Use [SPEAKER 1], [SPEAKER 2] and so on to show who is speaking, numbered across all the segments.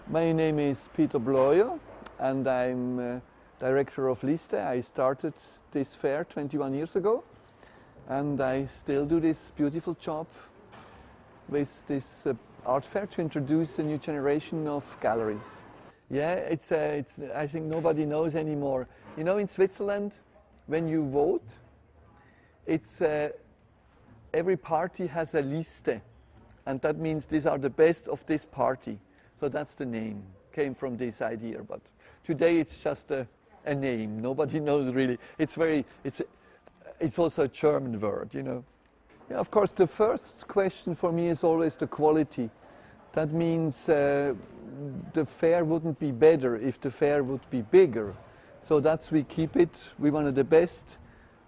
[SPEAKER 1] My name is Peter Blauer and I'm director of Liste. I started this fair 21 years ago and I still do this beautiful job with this art fair to introduce a new generation of galleries. Yeah, it's I think nobody knows anymore. You know, in Switzerland, when you vote, it's every party has a Liste, and that means these are the best of this party. So that's the name, came from this idea. But today it's just a name. Nobody knows really. It's also a German word, you know. Yeah, of course, the first question for me is always the quality. That means the fair wouldn't be better if the fair would be bigger. So that's we keep it. We wanted the best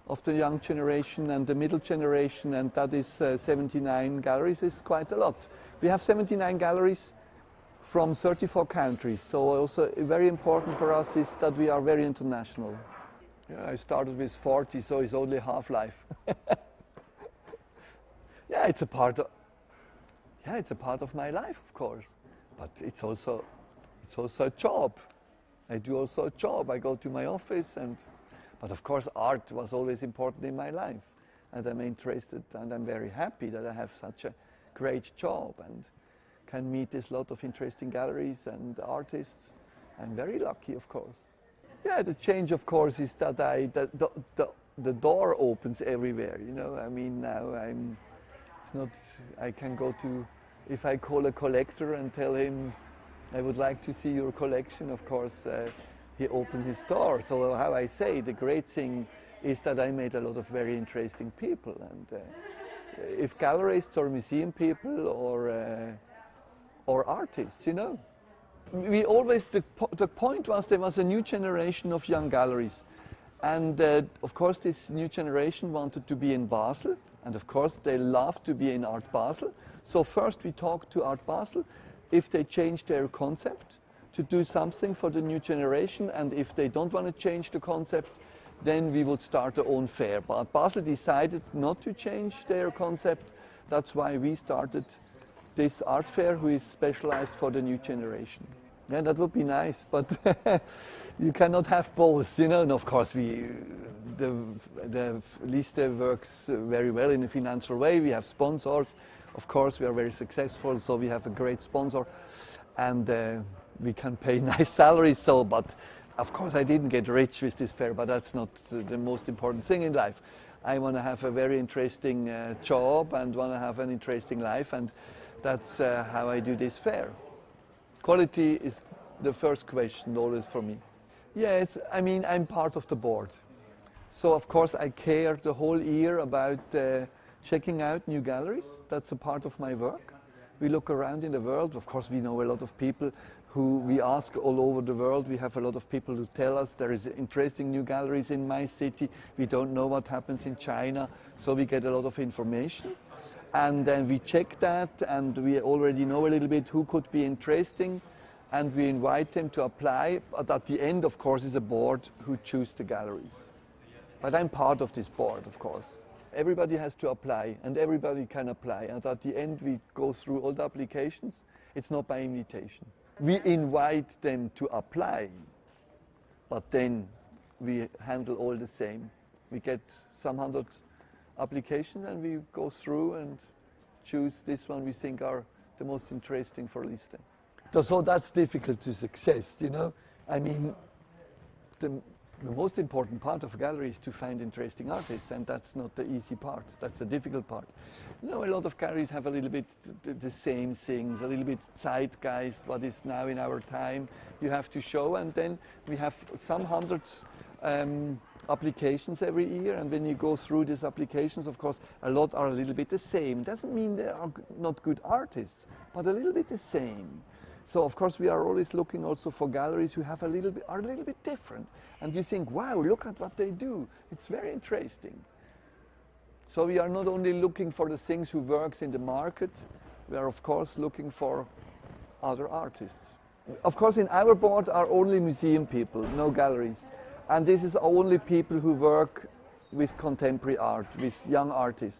[SPEAKER 1] of the young generation and the middle generation, and that is 79 galleries is quite a lot. We have 79 galleries from 34 countries. So also very important for us is that we are very international. Yeah, I started with 40, so it's only half life. Yeah, it's a part of my life, of course. But it's also a job. I do also a job. I go to my office, but of course art was always important in my life. And I'm interested and I'm very happy that I have such a great job and can meet this lot of interesting galleries and artists. I'm very lucky, of course. Yeah, the change, of course, is that the door opens everywhere, you know. I mean, now I can go to, if I call a collector and tell him, I would like to see your collection, of course, he opened his door. So how I say, the great thing is that I met a lot of very interesting people. And if gallerists or museum people or artists, you know. We always, the point was there was a new generation of young galleries. And of course this new generation wanted to be in Basel. And of course they love to be in Art Basel. So first we talked to Art Basel if they change their concept to do something for the new generation. And if they don't want to change the concept, then we would start our own fair. But Basel decided not to change their concept. That's why we started this art fair, who is specialized for the new generation. Yeah, that would be nice, but you cannot have both, you know. And of course, the Liste works very well in a financial way. We have sponsors. Of course, we are very successful, so we have a great sponsor, and we can pay nice salaries. So, but of course, I didn't get rich with this fair, but that's not the most important thing in life. I want to have a very interesting job and want to have an interesting life, and that's how I do this fair. Quality is the first question always for me. Yes, I mean, I'm part of the board. So of course I care the whole year about checking out new galleries. That's a part of my work. We look around in the world. Of course we know a lot of people who we ask all over the world. We have a lot of people who tell us there is interesting new galleries in my city. We don't know what happens in China, so we get a lot of information. And then we check that, and we already know a little bit who could be interesting, and we invite them to apply. But at the end, of course, is a board who choose the galleries. But I'm part of this board, of course. Everybody has to apply, and everybody can apply. And at the end, we go through all the applications. It's not by invitation. We invite them to apply, but then we handle all the same. We get some hundred applications and we go through and choose this one we think are the most interesting for Liste. So that's difficult to success, you know. I mean, the most important part of a gallery is to find interesting artists, and that's not the easy part, that's the difficult part. You know, a lot of galleries have a little bit the same things, a little bit zeitgeist, what is now in our time, you have to show, and then we have some hundreds applications every year, and when you go through these applications, of course, a lot are a little bit the same. Doesn't mean they are not good artists, but a little bit the same. So of course we are always looking also for galleries who have are a little bit different, and you think, wow, look at what they do. It's very interesting. So we are not only looking for the things who works in the market, we are of course looking for other artists. Of course, in our board are only museum people, no galleries. And this is only people who work with contemporary art, with young artists.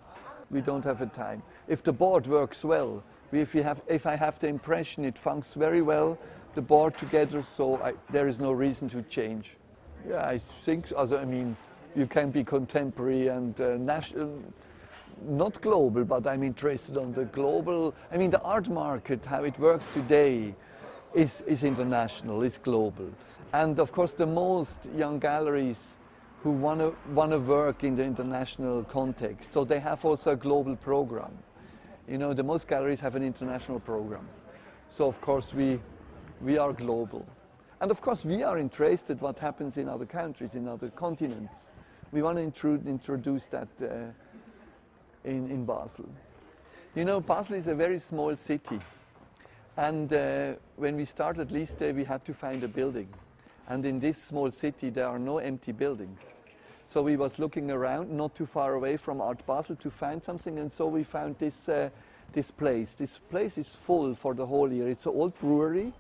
[SPEAKER 1] We don't have a time. If the board works well, if I have the impression it functions very well, the board together, so there is no reason to change. Yeah, I think, I mean, you can be contemporary and national, not global, but I'm interested on the global. I mean, the art market, how it works today, is international, is global. And of course, the most young galleries who want to work in the international context, so they have also a global program. You know, the most galleries have an international program. So of course, we are global. And of course, we are interested what happens in other countries, in other continents. We want to introduce that in Basel. You know, Basel is a very small city. And when we started Liste, we had to find a building. And in this small city, there are no empty buildings. So we was looking around, not too far away from Art Basel, to find something. And so we found this place. This place is full for the whole year. It's an old brewery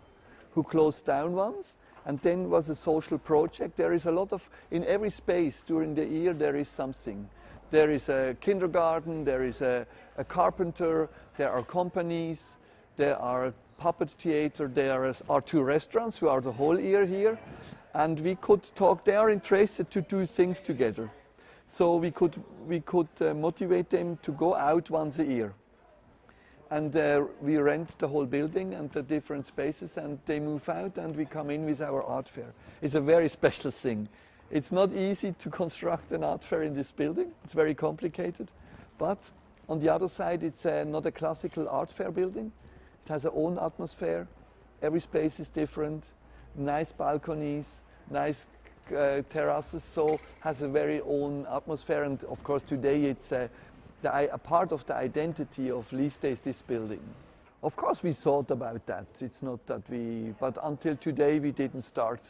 [SPEAKER 1] who closed down once, and then was a social project. There is a lot of, in every space during the year, there is something. There is a kindergarten, there is a carpenter, there are companies, there are puppet theater, there are 2 restaurants who are the whole year here, and we could talk. They are interested to do things together. So we could motivate them to go out once a year. And we rent the whole building and the different spaces, and they move out and we come in with our art fair. It's a very special thing. It's not easy to construct an art fair in this building. It's very complicated. But on the other side, it's not a classical art fair building. It has its own atmosphere. Every space is different. Nice balconies, nice terraces, so has a very own atmosphere. And of course, today it's a part of the identity of Liste is this building. Of course, we thought about that. It's not that but until today, we didn't start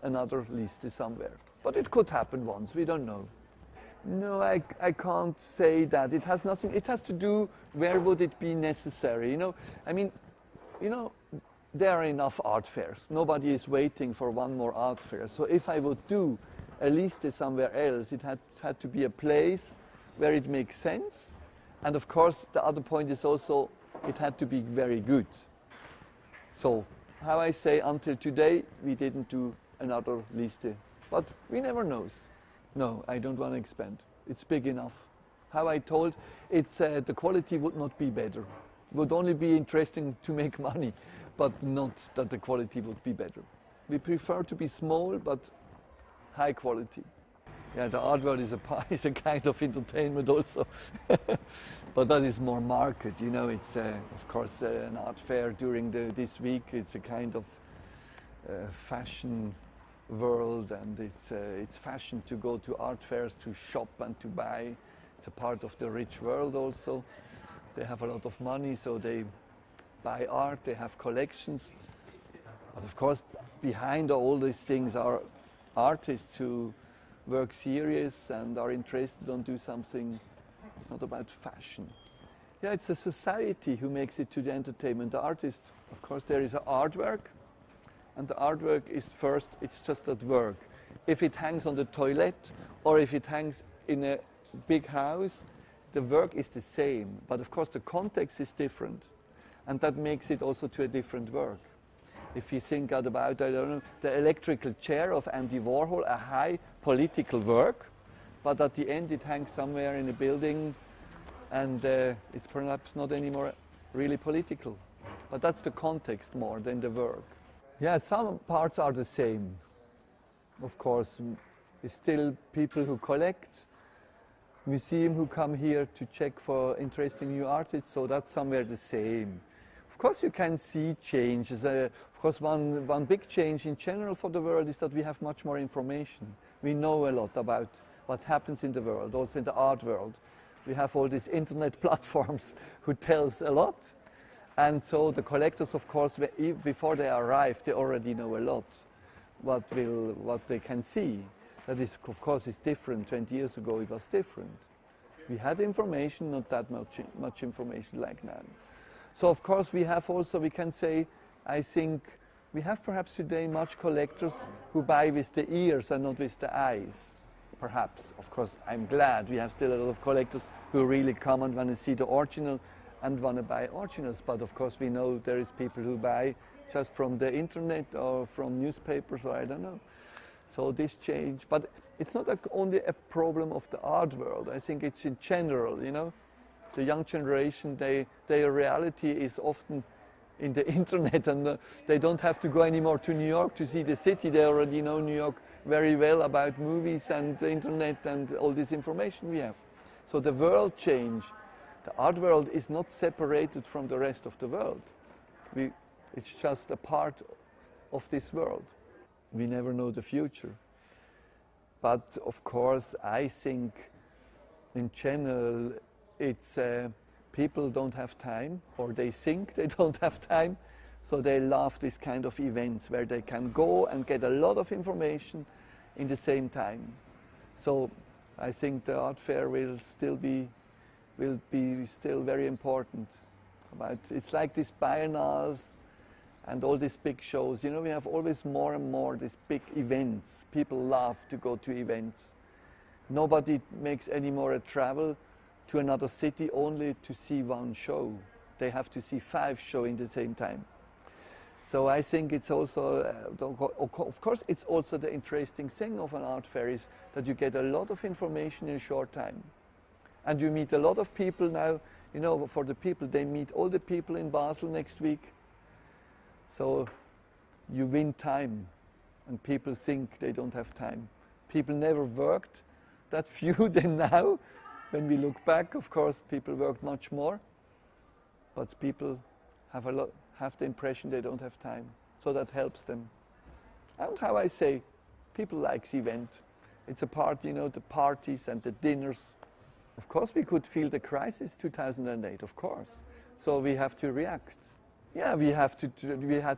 [SPEAKER 1] another Liste somewhere. But it could happen once, we don't know. No, I can't say that. It has nothing, it has to do where would it be necessary. You know, I mean, you know, there are enough art fairs. Nobody is waiting for one more art fair. So if I would do a Liste somewhere else, it had to be a place where it makes sense. And of course, the other point is also, it had to be very good. So, how I say, until today, we didn't do another Liste. But we never knows. No, I don't want to expand. It's big enough. How I told, it's the quality would not be better. Would only be interesting to make money, but not that the quality would be better. We prefer to be small, but high quality. Yeah, the art world is a kind of entertainment also. But that is more market, you know. It's of course an art fair during this week. It's a kind of fashion world, and it's fashion to go to art fairs, to shop and to buy. It's a part of the rich world also. They have a lot of money, so they buy art, they have collections. But of course, behind all these things are artists who work serious and are interested in do something. It's not about fashion. Yeah, it's a society who makes it to the entertainment. The artist, of course, there is an artwork, and the artwork is first, it's just at work. If it hangs on the toilet or if it hangs in a big house, the work is the same. But of course, the context is different, and that makes it also to a different work. If you think about, I don't know, the electrical chair of Andy Warhol, a high political work, but at the end it hangs somewhere in a building, and it's perhaps not anymore really political. But that's the context more than the work. Yeah, some parts are the same. Of course, there's still people who collect, museum who come here to check for interesting new artists, so that's somewhere the same. Of course, you can see changes. Of course, one big change in general for the world is that we have much more information. We know a lot about what happens in the world, also in the art world. We have all these internet platforms who tells a lot. And so the collectors, of course, before they arrive, they already know a lot what they can see. That is, of course, is different. 20 years ago, it was different. We had information, not that much information like now. So, of course, we have also, we can say, I think, we have perhaps today much collectors who buy with the ears and not with the eyes. Perhaps, of course, I'm glad we have still a lot of collectors who really come and want to see the original and want to buy originals. But of course, we know there is people who buy just from the internet or from newspapers, or I don't know. So this change, but it's not only a problem of the art world. I think it's in general, you know. The young generation, their reality is often in the internet, and they don't have to go anymore to New York to see the city. They already know New York very well about movies and the internet and all this information we have. So the world change, the art world is not separated from the rest of the world. It's just a part of this world. We never know the future. But of course, I think in general, it's people don't have time, or they think they don't have time, so they love this kind of events where they can go and get a lot of information in the same time. So I think the art fair will be still very important. It's like these biennales and all these big shows. You know, we have always more and more these big events. People love to go to events. Nobody makes any more a travel to another city only to see one show. They have to see 5 shows in the same time. So I think it's also, of course, it's also the interesting thing of an art fair is that you get a lot of information in a short time. And you meet a lot of people now. You know, for the people, they meet all the people in Basel next week. So you win time, and people think they don't have time. People never worked that few than now. When we look back, of course, people worked much more, but people have the impression they don't have time. So that helps them. And how I say, people like the event. It's a part, you know, the parties and the dinners. Of course, we could feel the crisis 2008, of course. So we have to react. Yeah, we had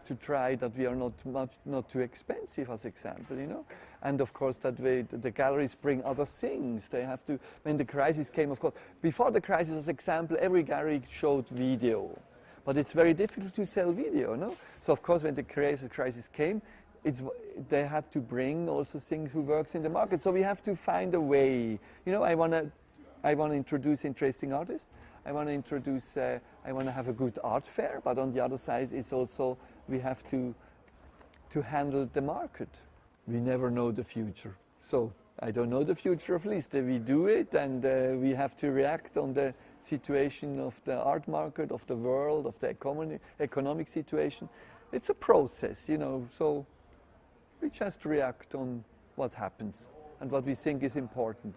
[SPEAKER 1] to try that we are not too expensive, as example, you know. And of course, that way the galleries bring other things. They have to, when the crisis came, of course, before the crisis, as example, every gallery showed video. But it's very difficult to sell video, no? So of course, when the crisis came, they had to bring also things who works in the market. So we have to find a way. You know, I want to introduce interesting artists. I want to have a good art fair, but on the other side, it's also, we have to handle the market. We never know the future. So I don't know the future of Liszt. We do it, and we have to react on the situation of the art market, of the world, of the economic situation. It's a process, you know, so we just react on what happens and what we think is important.